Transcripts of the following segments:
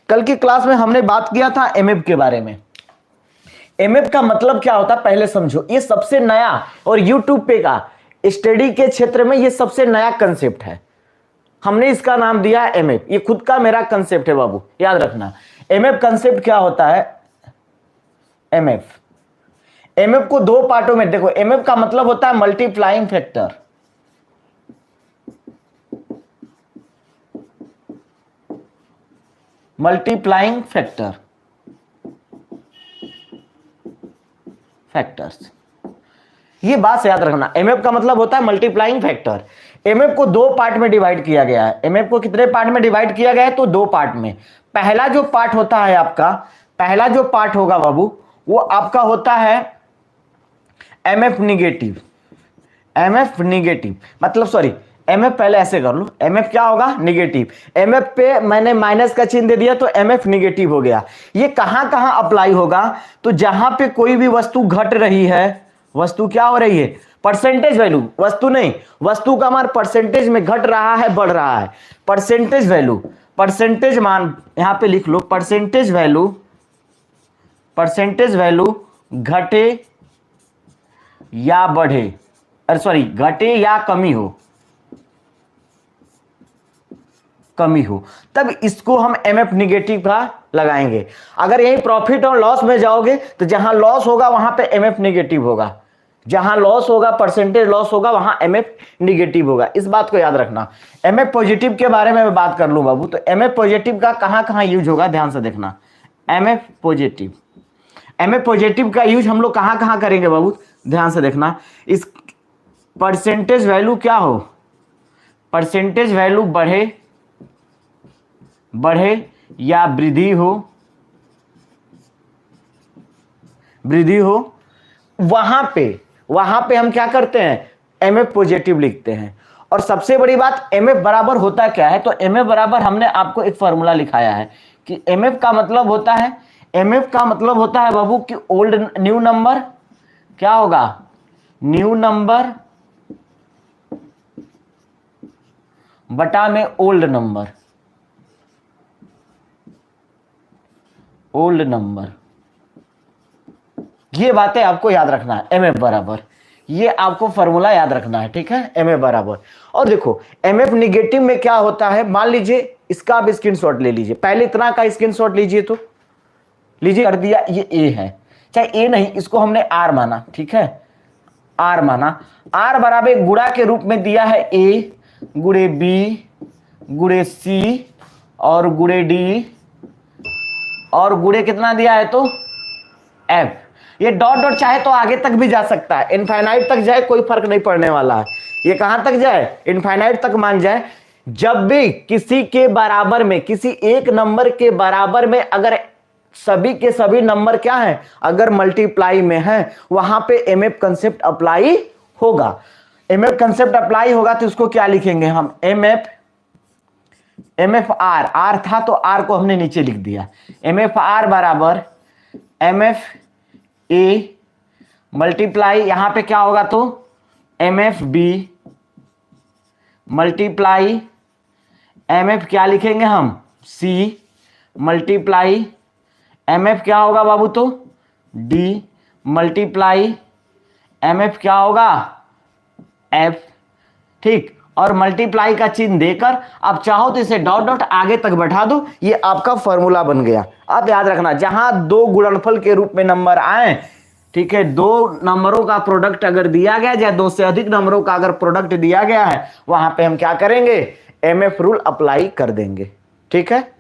कल की क्लास में हमने बात किया था एमएफ के बारे में। एमएफ का मतलब क्या होता है पहले समझो। ये सबसे नया और यूट्यूब पे का स्टडी के क्षेत्र में ये सबसे नया कंसेप्ट है। हमने इसका नाम दिया है एमएफ। ये खुद का मेरा कंसेप्ट है बाबू, याद रखना। एमएफ कंसेप्ट क्या होता है? एमएफ एमएफ को दो पार्टों में देखो। एमएफ का मतलब होता है मल्टीप्लाइंग फैक्टर। मल्टीप्लाइंग फैक्टर्स, ये बात से याद रखना। एमएफ का मतलब होता है मल्टीप्लाइंग फैक्टर। एमएफ को दो पार्ट में डिवाइड किया गया है। एमएफ को कितने पार्ट में डिवाइड किया गया है? तो दो पार्ट में। पहला जो पार्ट होता है आपका, पहला जो पार्ट होगा बाबू, वो आपका होता है एमएफ निगेटिव। एमएफ निगेटिव मतलब सॉरी, एमएफ पहले ऐसे कर लो। एमएफ क्या होगा? निगेटिव। एमएफ पे मैंने माइनस का चिन्ह दे दिया तो एमएफ निगेटिव हो गया। ये कहां कहां अप्लाई होगा? तो जहां पे कोई भी वस्तु घट रही है, वस्तु क्या हो रही है? परसेंटेज वैल्यू, वस्तु नहीं, वस्तु का मान परसेंटेज में घट रहा है, बढ़ रहा है। परसेंटेज वैल्यू, परसेंटेज मान यहां पे लिख लो। परसेंटेज वैल्यू घटे या बढ़े, अरे सॉरी, घटे या कमी हो, तब इसको हम एमएफ निगेटिव का लगाएंगे। अगर यही प्रॉफिट और लॉस में जाओगे तो जहां लॉस होगा वहां पे एमएफ निगेटिव होगा। जहां लॉस होगा, परसेंटेज लॉस होगा, वहां एमएफ निगेटिव होगा। इस बात को याद रखना। एमएफ पॉजिटिव के बारे में मैं बात कर लूं बाबू, तो एमएफ पॉजिटिव का कहां कहां यूज होगा ध्यान से देखना। एमएफ पॉजिटिव का यूज हम लोग कहां कहां करेंगे बाबू, ध्यान से देखना। इस परसेंटेज वैल्यू क्या हो? परसेंटेज वैल्यू बढ़े या वृद्धि हो, वहां पे हम क्या करते हैं? एमएफ पॉजिटिव लिखते हैं। और सबसे बड़ी बात, एमएफ बराबर होता क्या है? तो एमएफ बराबर हमने आपको एक फॉर्मूला लिखाया है कि एमएफ का मतलब होता है बाबू कि ओल्ड न्यू नंबर क्या होगा? न्यू नंबर बटा में ओल्ड नंबर। ये बातें आपको याद रखना है। एमएफ बराबर, ये आपको फॉर्मूला याद रखना है, ठीक है? एमएफ बराबर। और देखो एमएफ निगेटिव में क्या होता है, मान लीजिए इसका आप स्क्रीनशॉट ले लीजिए। पहले इतना का स्क्रीनशॉट लीजिए, तो लीजिए, कर दिया। ये ए है, चाहे ए नहीं, इसको हमने आर माना, ठीक है? आर माना। आर बराबर गुणा के रूप में दिया है ए गुणे बी गुणे सी और गुणे डी और गुणे कितना दिया है? तो एफ। ये डॉट डॉट चाहे तो आगे तक भी जा सकता है, इनफाइनाइट तक जाए, कोई फर्क नहीं पड़ने वाला है। ये कहां तक जाए? इनफाइनाइट तक मान जाए। जब भी किसी के बराबर में, किसी एक नंबर के बराबर में अगर सभी के सभी नंबर क्या है, अगर मल्टीप्लाई में है, वहां पे एमएफ कंसेप्ट अप्लाई होगा। एमएफ कंसेप्ट अप्लाई होगा तो उसको क्या लिखेंगे हम? एमएफ आर था तो आर को हमने नीचे लिख दिया। एमएफ आर बराबर एमएफ ए मल्टीप्लाई, यहां पे क्या होगा? तो एमएफ बी मल्टीप्लाई एमएफ क्या लिखेंगे हम? सी मल्टीप्लाई एमएफ क्या होगा बाबू? तो डी मल्टीप्लाई एमएफ क्या होगा? एफ, ठीक। और मल्टीप्लाई का चिन्ह देकर आप चाहो तो इसे डॉट डॉट आगे तक बढ़ा दो। ये आपका फॉर्मूला बन गया। आप याद रखना, जहां दो गुणनफल के रूप में नंबर आए, ठीक है, दो नंबरों का प्रोडक्ट अगर दिया गया, या दो से अधिक नंबरों का अगर प्रोडक्ट दिया गया है, वहां पे हम क्या करेंगे? एमएफ रूल अप्लाई कर देंगे, ठीक है?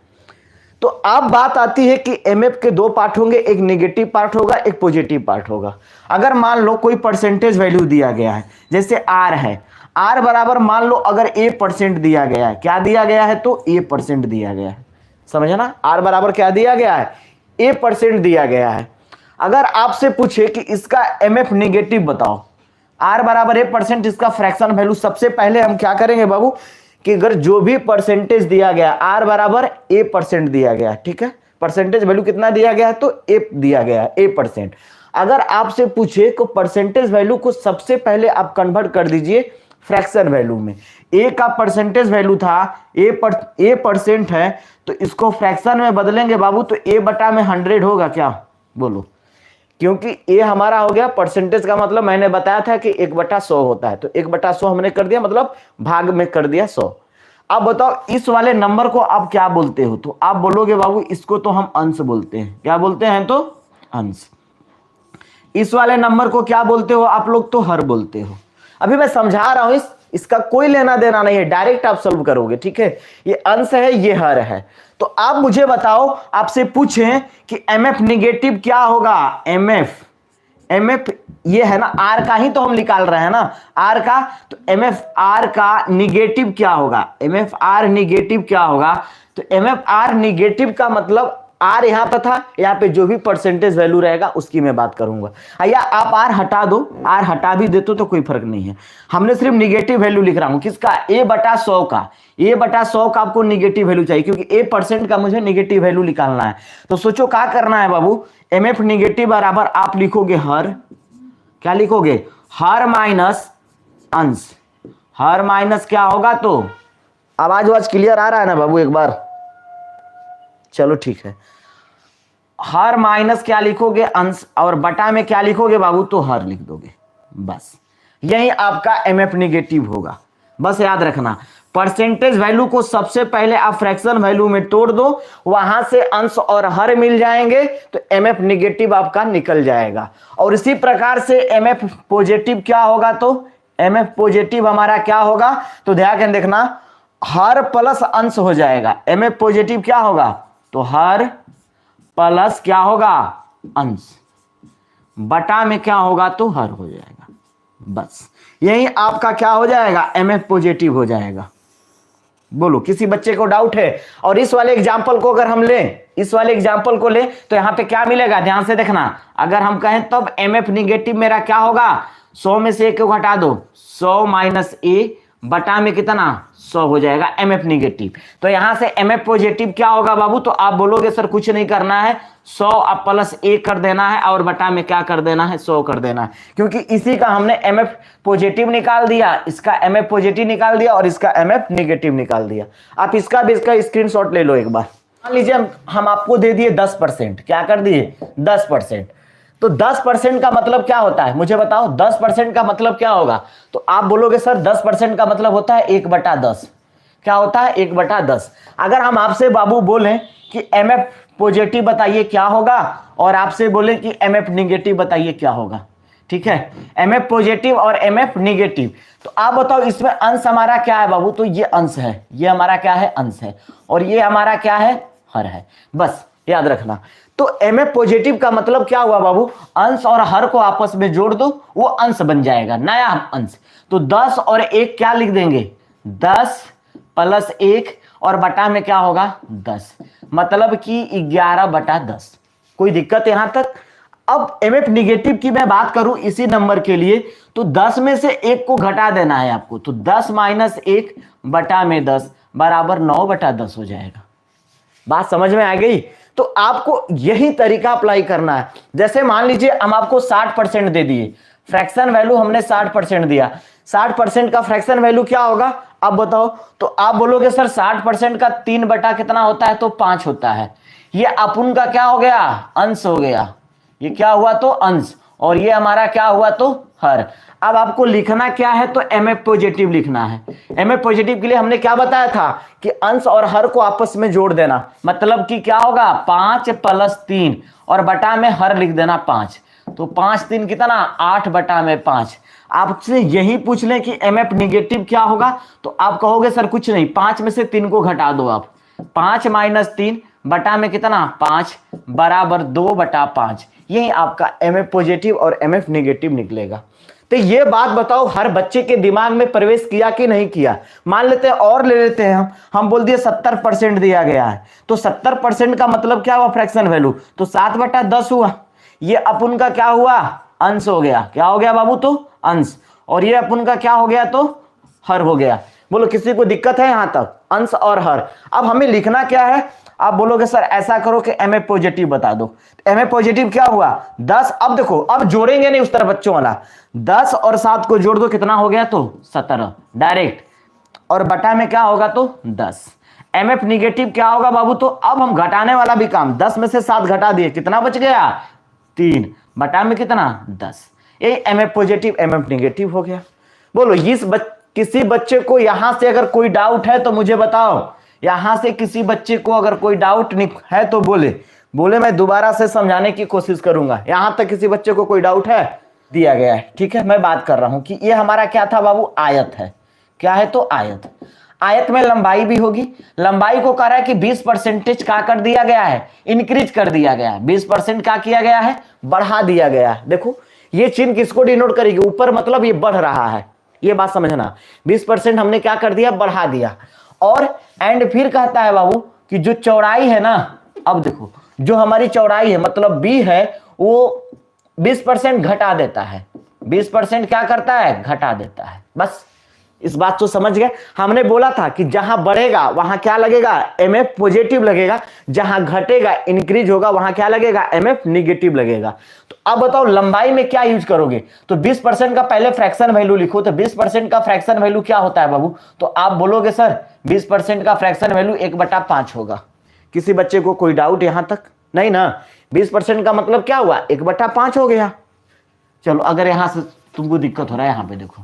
तो अब बात आती है कि एमएफ के दो पार्ट होंगे, एक नेगेटिव पार्ट होगा, एक पॉजिटिव पार्ट होगा। अगर मान लो कोई परसेंटेज वैल्यू दिया गया है, जैसे आर है, आर बराबर मान लो अगर A% दिया गया है, क्या दिया गया है? तो A% दिया गया है, समझे ना? आर बराबर क्या दिया गया है? A% दिया गया है। अगर आपसे पूछे कि इसका एमएफ निगेटिव बताओ, आर बराबर A%, इसका फ्रैक्शन वैल्यू, सबसे पहले हम क्या करेंगे बाबू कि अगर जो भी परसेंटेज दिया गया, आर बराबर A% दिया गया, ठीक है? परसेंटेज वैल्यू कितना दिया गया है? तो A दिया गया है, A%। अगर आपसे पूछे तो परसेंटेज वैल्यू को सबसे पहले आप कन्वर्ट कर दीजिए फ्रैक्शन वैल्यू में। ए का परसेंटेज वैल्यू था, ए परसेंट है, तो इसको फ्रैक्शन में बदलेंगे बाबू तो ए बटा में 100 होगा क्या, बोलो। क्योंकि ए हमारा हो गया परसेंटेज का मतलब मैंने बताया था कि 1/100 होता है, तो 1/100 हमने कर दिया, मतलब भाग में कर दिया 100। अब बताओ इस वाले नंबर को आप क्या बोलते हो, तो आप बोलोगे बाबू इसको तो हम अंश बोलते हैं। क्या बोलते हैं, तो अंश। इस वाले नंबर को क्या बोलते हो आप लोग, तो हर बोलते हो। अभी मैं समझा रहा हूं, इसका कोई लेना देना नहीं है, डायरेक्ट आप सॉल्व करोगे, ठीक है। ये अंश है, ये हर है। तो आप मुझे बताओ, आपसे पूछें कि एमएफ निगेटिव क्या होगा, एमएफ ये है ना, आर का ही तो हम निकाल रहे हैं ना, आर का, तो एमएफ आर का निगेटिव क्या होगा, एमएफ आर निगेटिव क्या होगा, तो एमएफ आर निगेटिव का मतलब आर यहां पर था, यहां पे जो भी परसेंटेज वैल्यू रहेगा उसकी मैं बात करूंगा। या आप आर हटा दो, आर हटा भी देते तो कोई फर्क नहीं है, हमने सिर्फ निगेटिव वैल्यू लिख रहा हूं, किसका, a/100 का, a/100 का आपको निगेटिव वैल्यू चाहिए, क्योंकि a परसेंट का मुझे निगेटिव वैल्यू निकालना है। तो सोचो क्या करना है बाबू, एमएफ निगेटिव बराबर आप लिखोगे हर, क्या लिखोगे, हर माइनस अंश, हर माइनस क्या होगा, तो आवाज क्लियर आ रहा है ना बाबू, एक बार, चलो ठीक है। हर माइनस क्या लिखोगे, अंश, और बटा में क्या लिखोगे बाबू, तो हर लिख दोगे, बस यही आपका एमएफ निगेटिव होगा। बस याद रखना, परसेंटेज वैल्यू को सबसे पहले आप फ्रैक्शन वैल्यू में तोड़ दो, वहां से अंश और हर मिल जाएंगे, तो एमएफ निगेटिव आपका निकल जाएगा। और इसी प्रकार से एमएफ पॉजिटिव क्या होगा, तो एमएफ पॉजिटिव हमारा क्या होगा, तो ध्यान देखना, हर प्लस अंश हो जाएगा। एमएफ पॉजिटिव क्या होगा, तो हर प्लस क्या होगा, अंश, बटा में क्या होगा, तो हर हो जाएगा। बस यही आपका क्या हो जाएगा, एमएफ पॉजिटिव हो जाएगा। बोलो किसी बच्चे को डाउट है। और इस वाले एग्जाम्पल को अगर हम लें, इस वाले एग्जाम्पल को ले, तो यहां पे क्या मिलेगा, ध्यान से देखना, अगर हम कहें तब एमएफ निगेटिव मेरा क्या होगा, 100 में से 1 को घटा दो, 100 माइनस ए बटा में कितना, 100 हो जाएगा एमएफ निगेटिव। तो यहां से एमएफ पॉजिटिव क्या होगा बाबू, तो आप बोलोगे सर कुछ नहीं करना है, 100 आप प्लस 1 कर देना है और बटा में क्या कर देना है, 100 कर देना है, क्योंकि इसी का हमने एमएफ पॉजिटिव निकाल दिया, इसका एमएफ पॉजिटिव निकाल दिया और इसका एमएफ निगेटिव निकाल दिया। आप इसका भी इसका स्क्रीनशॉट ले लो एक बार। मान लीजिए हम आपको दे दिए 10%, क्या कर दिए, 10%। तो 10% का मतलब क्या होता है, मुझे बताओ, 10% का मतलब क्या होगा, तो आप बोलोगे सर 10% का मतलब होता है 1/10। क्या होता है, 1/10। अगर हम आपसे बाबू बोलें कि एमएफ पॉजिटिव बताइए क्या होगा, और आपसे बोले कि एमएफ निगेटिव बताइए क्या होगा, ठीक है, एमएफ पॉजिटिव और एमएफ निगेटिव, तो आप बताओ इसमें अंश हमारा क्या है बाबू, तो ये अंश है, ये हमारा क्या है, अंश है, और ये हमारा क्या है, हर है। बस याद रखना। तो एमएफ पॉजिटिव का मतलब क्या हुआ बाबू, अंश और हर को आपस में जोड़ दो, वो अंश बन जाएगा, नया अंश। तो 10 और 1 क्या लिख देंगे, 10 प्लस 1 और बटा में क्या होगा, 10, मतलब कि 11/10। कोई दिक्कत यहां तक। अब एमएफ निगेटिव की मैं बात करूं इसी नंबर के लिए, तो 10 में से 1 को घटा देना है आपको, तो 10 माइनस 1 बटा में 10 बराबर 9/10 हो जाएगा। बात समझ में आ गई। तो आपको यही तरीका अप्लाई करना है। जैसे मान लीजिए हम आपको 60% दे दिए, फ्रैक्शन वैल्यू हमने 60% दिया, 60% का फ्रैक्शन वैल्यू क्या होगा, अब बताओ। तो आप बोलोगे सर 60% का 3 बटा कितना होता है, तो 5 होता है। ये अपन का क्या हो गया, अंश हो गया, ये क्या हुआ, तो अंश, और ये हमारा क्या हुआ, तो हर। अब आपको लिखना क्या है, तो एमएफ पॉजिटिव लिखना है। एमएफ पॉजिटिव के लिए हमने क्या बताया था कि अंश और हर को आपस में जोड़ देना, मतलब कि क्या होगा, 5 प्लस 3 और बटा में हर लिख देना 5, तो 5 3 कितना, 8/5। आपसे यही पूछ लें कि एमएफ निगेटिव क्या होगा, तो आप कहोगे सर कुछ नहीं, 5 में से 3 को घटा दो आप, 5 माइनस 3 बटा में कितना, 5 बराबर 2/5। यही आपका एमएफ पॉजिटिव और एमएफ निगेटिव निकलेगा। तो ये बात बताओ हर बच्चे के दिमाग में प्रवेश किया कि नहीं किया। मान लेते हैं और ले लेते हैं हम बोल दिए 70% दिया गया है, तो 70% का मतलब क्या हुआ, फ्रैक्शन वैल्यू, तो 7/10 हुआ। ये अपन का क्या हुआ, अंश हो गया, क्या हो गया बाबू, तो अंश, और ये अपन का क्या हो गया, तो हर हो गया। बोलो किसी को दिक्कत है यहां तक? अंश और हर। अब हमें लिखना क्या है? आप बोलोगे सर ऐसा करो कि एम एफ पॉजिटिव बता दो। एम एफ पॉजिटिव क्या हुआ? 10। अब देखो, अब जोड़ेंगे नहीं उस तरह बच्चों वाला। 10 और 7 को जोड़ दो, कितना हो गया? तो 17 डायरेक्ट, और बटा में क्या होगा? तो 10। एम एफ निगेटिव क्या होगा बाबू? तो अब हम घटाने वाला भी काम, 10 में से 7 घटा दिए, कितना बच गया? 3, बटा में कितना? 10। ये M F positive M F negative हो गया। बोलो किसी बच्चे को यहां से अगर कोई डाउट है तो मुझे बताओ। यहां से किसी बच्चे को अगर कोई डाउट है तो बोले मैं दोबारा से समझाने की कोशिश करूंगा। यहां तक किसी बच्चे को कोई डाउट है? दिया गया है, ठीक है। मैं बात कर रहा हूं कि ये हमारा क्या था बाबू? आयत है। क्या है? तो आयत। आयत में लंबाई भी होगी। लंबाई को कह रहा है कि 20% का कर दिया गया है, इंक्रीज कर दिया गया है। 20% का किया गया है, बढ़ा दिया गया है। देखो ये चिन्ह किसको डिनोट करेगी? ऊपर, मतलब ये बढ़ रहा है, ये बात समझना। 20% हमने क्या कर दिया? बढ़ा दिया। और एंड फिर कहता है बाबू कि जो चौड़ाई है ना, अब देखो जो हमारी चौड़ाई है मतलब बी है, वो 20% घटा देता है। 20% क्या करता है? घटा देता है। बस इस बात को समझ गए। हमने बोला था कि जहां बढ़ेगा वहां क्या लगेगा? एम एफ पॉजिटिव लगेगा। जहां घटेगा, इंक्रीज होगा, वहां क्या लगेगा? एम एफ निगेटिव लगेगा। तो अब बताओ लंबाई में क्या यूज करोगे? तो 20% का पहले फ्रैक्शन वैल्यू लिखो। तो 20% का फ्रैक्शन वैल्यू क्या होता है बाबू? तो आप बोलोगे सर 20% का फ्रैक्शन वैल्यू 1/5 होगा। किसी बच्चे को कोई डाउट यहां तक? नहीं ना। 20% का मतलब क्या हुआ? 1/5 हो गया। चलो अगर यहां से तुमको दिक्कत हो रहा है, यहां पे देखो,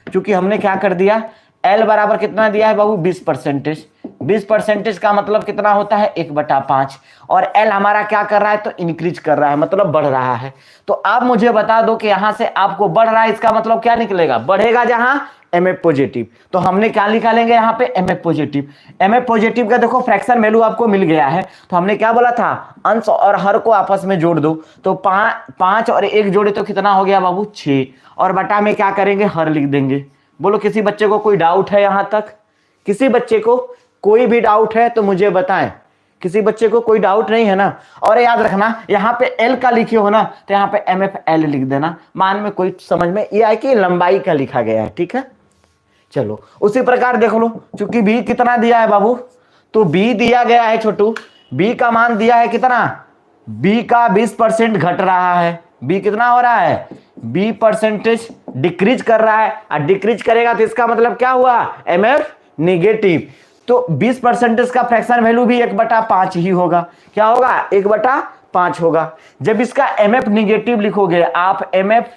क्योंकि हमने क्या कर दिया? L बराबर कितना दिया है बाबू? 20%। 20% का मतलब कितना होता है? 1/5। और L हमारा क्या कर रहा है? तो इंक्रीज कर रहा है, मतलब बढ़ रहा है। तो आप मुझे बता दो कि यहां से आपको बढ़ रहा है, इसका मतलब क्या निकलेगा? बढ़ेगा जहां एम एफ पॉजिटिव। तो हमने क्या निकालेंगे यहाँ पे? M F positive. M F positive का देखो फ्रैक्शन वैल्यू आपको मिल गया है। तो हमने क्या बोला था? अंश और हर को आपस में जोड़ दो। तो 5 और 1 जोड़े तो कितना हो गया बाबू? 6। और बटा में क्या करेंगे? हर लिख देंगे। बोलो किसी बच्चे को कोई डाउट है यहां तक? किसी बच्चे को कोई भी डाउट है तो मुझे बताएं। किसी बच्चे को कोई डाउट नहीं है ना? और याद रखना यहाँ पे एल का लिखे हो ना, तो यहाँ पे एम एफ एल लिख देना। मान में कोई समझ में ये है कि लंबाई का लिखा गया है, ठीक है। चलो उसी प्रकार देख लो, चूंकि बी कितना दिया है बाबू? तो बी दिया गया है छोटू, बी का मान दिया है कितना? बी का 20% घट रहा है। बी कितना हो रहा है? बी परसेंटेज डिक्रीज कर रहा है। और डिक्रीज करेगा तो इसका मतलब क्या हुआ? M F negative. तो 20% का फ्रैक्शन वैल्यू भी 1/5 ही होगा। क्या होगा? 1/5 होगा। जब इसका एम एफ निगेटिव लिखोगे आप, एम एफ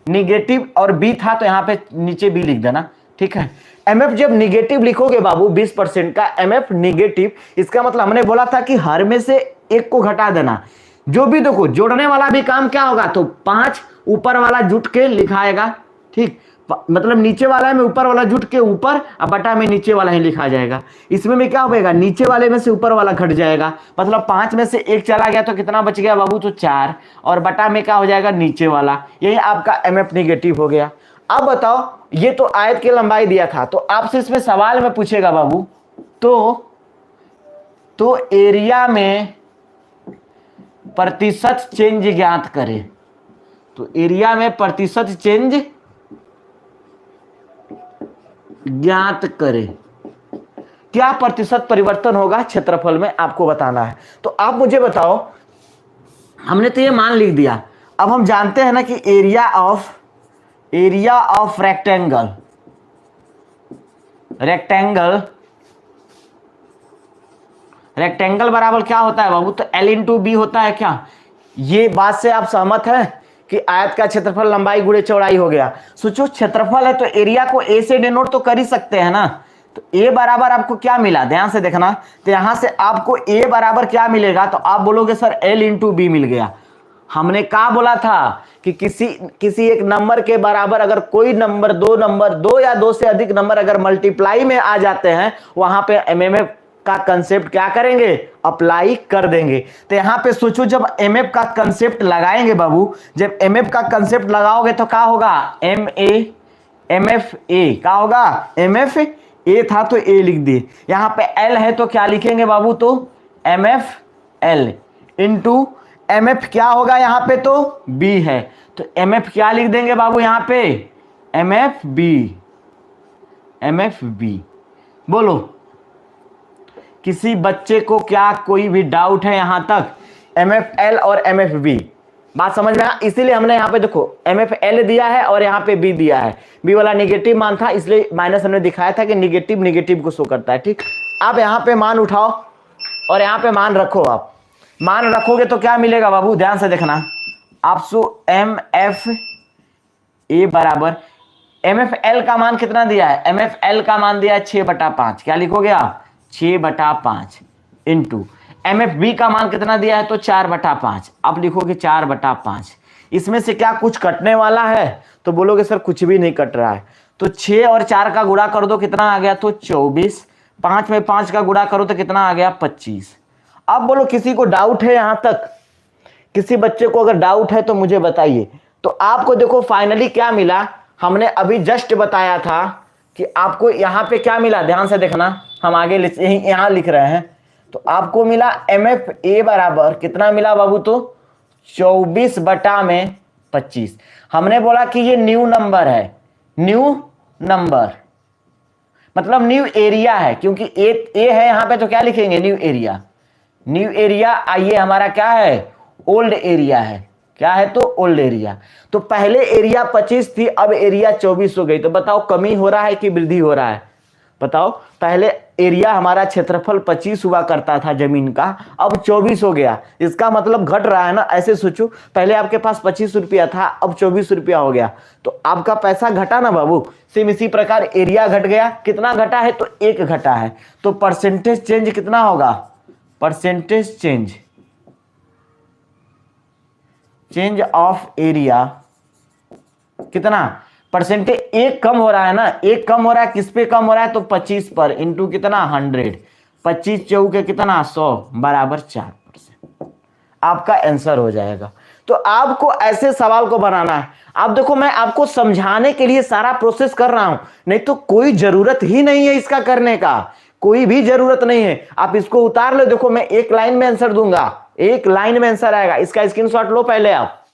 निगेटिव और बी था तो यहाँ पे नीचे बी लिख देना, ठीक है। एम एफ जब निगेटिव लिखोगे बाबू 20% का एम एफ निगेटिव, इसका मतलब हमने बोला था कि हर में से एक को घटा देना। जो भी देखो जोड़ने वाला भी काम क्या होगा? तो 5 ऊपर वाला जुट के लिखाएगा, ठीक। मतलब नीचे वाला में ऊपर वाला जुट के ऊपर, और बटा में नीचे वाला ही लिखा जाएगा। इसमें में क्या होगा? नीचे वाले में से ऊपर वाला घट जाएगा, मतलब 5 में से 1 चला गया तो कितना बच गया बाबू? तो 4। और बटा में क्या हो जाएगा? नीचे वाला। यही आपका एम एफ निगेटिव हो गया। अब बताओ, ये तो आयत की लंबाई दिया था, तो आपसे इसमें सवाल में पूछेगा बाबू, तो एरिया में प्रतिशत चेंज ज्ञात करें। तो एरिया में प्रतिशत चेंज ज्ञात करें। क्या प्रतिशत परिवर्तन होगा क्षेत्रफल में, आपको बताना है। तो आप मुझे बताओ, हमने तो ये मान लिख दिया। अब हम जानते हैं ना कि एरिया ऑफ रेक्टेंगल बराबर क्या होता है बाबू? तो L इंटू बी होता है। क्या ये बात से आप सहमत हैं कि आयत का क्षेत्रफल लंबाई गुणे चौड़ाई हो गया? सोचो क्षेत्रफल है तो एरिया को ए से डिनोट तो कर ही सकते हैं ना। तो ए बराबर आपको क्या मिला? ध्यान से देखना। तो यहां से आपको ए बराबर क्या मिलेगा? तो आप बोलोगे सर L इंटू बी मिल गया। हमने क्या बोला था कि किसी एक नंबर के बराबर अगर कोई नंबर, दो या दो से अधिक नंबर अगर मल्टीप्लाई में आ जाते हैं, वहां पे एमएमएफ का कंसेप्ट क्या करेंगे? अप्लाई कर देंगे। तो यहां पे सोचो, जब एमएफ का कंसेप्ट लगाएंगे बाबू, जब एमएफ का कंसेप्ट लगाओगे तो क्या होगा? एमएफ ए क्या होगा? एमएफ ए था तो ए लिख दिए। यहां पे एल है तो क्या लिखेंगे बाबू? तो एमएफ एल इंटू एमएफ क्या होगा यहां पे? तो बी है, तो एमएफ क्या लिख देंगे बाबू यहां पे? MF B. बोलो, किसी बच्चे को क्या कोई भी डाउट है यहां तक? MFL और MFB, बात समझ में आया? इसीलिए हमने यहाँ पे देखो MFL दिया है और यहाँ पे B दिया है। B वाला निगेटिव मान था, इसलिए माइनस हमने दिखाया था कि निगेटिव निगेटिव को शो करता है। ठीक, आप यहाँ पे मान उठाओ और यहाँ पे मान रखो। आप मान रखोगे तो क्या मिलेगा बाबू, ध्यान से देखना। आप MFA बराबर MFL का मान कितना दिया है? MFL का मान दिया है 6/5। क्या लिखोगे आप? 6/5 इंटू MFB का मान कितना दिया है? तो 4/5। आप लिखोगे 4/5। इसमें से क्या कुछ कटने वाला है? तो बोलोगे सर कुछ भी नहीं कट रहा है। तो 6 और 4 का गुणा कर दो, कितना आ गया? तो 24। 5 में 5 का गुणा करो तो कितना आ गया? 25। अब बोलो किसी को डाउट है यहां तक? किसी बच्चे को अगर डाउट है तो मुझे बताइए। तो आपको देखो फाइनली क्या मिला, हमने अभी जस्ट बताया था कि आपको यहां पे क्या मिला, ध्यान से देखना। हम आगे यहां लिख रहे हैं। तो आपको मिला MFA बराबर कितना मिला बाबू? तो 24/25। हमने बोला कि ये न्यू नंबर है, न्यू नंबर मतलब न्यू एरिया है, क्योंकि ए है यहां पे, तो क्या लिखेंगे? New area. न्यू एरिया आइए हमारा क्या है? ओल्ड एरिया है। क्या है? तो ओल्ड एरिया। तो पहले एरिया 25 थी, अब एरिया 24 हो गई। तो बताओ कमी हो रहा है कि वृद्धि हो रहा है? बताओ, पहले एरिया हमारा क्षेत्रफल 25 हुआ करता था जमीन का, अब 24 हो गया। इसका मतलब घट रहा है ना। ऐसे सोचो, पहले आपके पास 25 रुपया था, अब 24 रुपया हो गया, तो आपका पैसा घटा ना बाबू। सेम इसी प्रकार एरिया घट गया। कितना घटा है? तो 1 घटा है। तो परसेंटेज चेंज कितना होगा? परसेंटेज चेंज ऑफ एरिया कितना? परसेंटेज 1 कम हो रहा है ना। 1 कम हो रहा है, किस पे कम हो रहा है? तो 25 पर, इंटू कितना? 100। 25 चौके कितना? 100 बराबर 4%। आपका आंसर हो जाएगा। तो आपको ऐसे सवाल को बनाना है। आप देखो, मैं आपको समझाने के लिए सारा प्रोसेस कर रहा हूं, नहीं तो कोई जरूरत ही नहीं है इसका करने का, कोई भी जरूरत नहीं है। आप इसको उतार लो, देखो मैं एक लाइन में आंसर दूंगा, एक लाइन में आंसर आएगा। इसका स्क्रीनशॉट लो पहले आप।